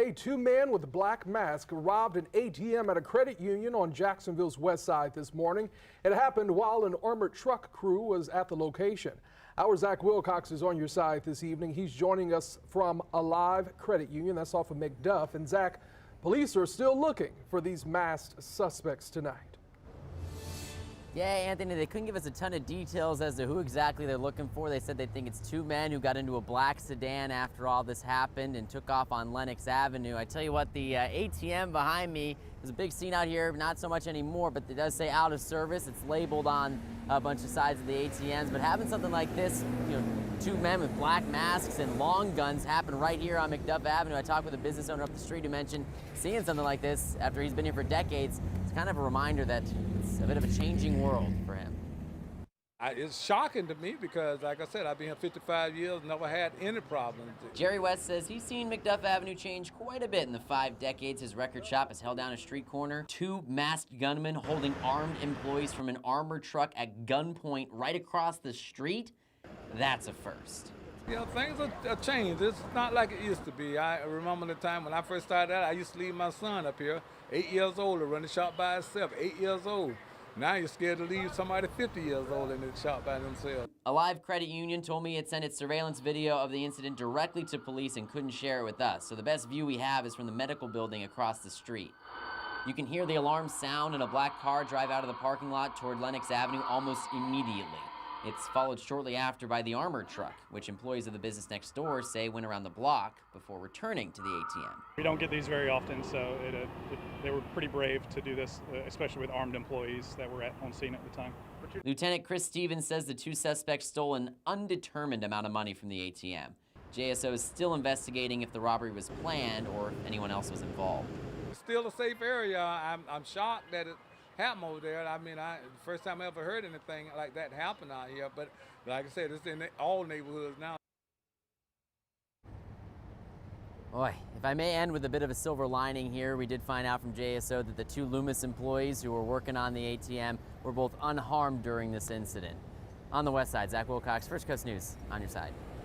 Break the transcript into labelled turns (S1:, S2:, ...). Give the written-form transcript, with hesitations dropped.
S1: Today, two men with black masks robbed an ATM at a credit union on Jacksonville's west side this morning. It happened while an armored truck crew was at the location. Our Zach Wilcox is on your side this evening. He's joining us from Alive Credit Union. That's off of McDuff. And Zach, police are still looking for these masked suspects tonight.
S2: Yeah, Anthony, they couldn't give us a ton of details as to who exactly they're looking for. They said they think it's two men who got into a black sedan after all this happened and took off on Lenox Avenue. I tell you what, the ATM behind me, there's a big scene out here, not so much anymore, but it does say out of service. It's labeled on a bunch of sides of the ATMs, but having something like this, two men with black masks and long guns happen right here on McDuff Avenue. I talked with a business owner up the street who mentioned seeing something like this after he's been here for decades. It's kind of a reminder that it's a bit of a changing world for him.
S3: It's shocking to me because, like I said, I've been here 55 years, never had any problems.
S2: Jerry West says he's seen McDuff Avenue change quite a bit in the 5 decades his record shop has held down a street corner. 2 masked gunmen holding armed employees from an armored truck at gunpoint right across the street. That's a first.
S3: Things are changed. It's not like it used to be. I remember the time when I first started out, I used to leave my son up here, 8 years old, to run the shop by himself, 8 years old. Now you're scared to leave somebody 50 years old in the shop by themselves.
S2: Alive Credit Union told me it sent its surveillance video of the incident directly to police and couldn't share it with us. So the best view we have is from the medical building across the street. You can hear the alarm sound and a black car drive out of the parking lot toward Lenox Avenue almost immediately. It's followed shortly after by the armored truck, which employees of the business next door say went around the block before returning to the ATM.
S4: We don't get these very often, so they were pretty brave to do this, especially with armed employees that were on scene at the time.
S2: Lieutenant Chris Stevens says the 2 suspects stole an undetermined amount of money from the ATM. JSO is still investigating if the robbery was planned or if anyone else was involved.
S3: It's still a safe area. I'm shocked that it happened over there. I mean, the first time I ever heard anything like that happen out here, but like I said, it's in all neighborhoods now.
S2: Boy, if I may end with a bit of a silver lining here, we did find out from JSO that the 2 Loomis employees who were working on the ATM were both unharmed during this incident. On the west side, Zach Wilcox, First Coast News, on your side.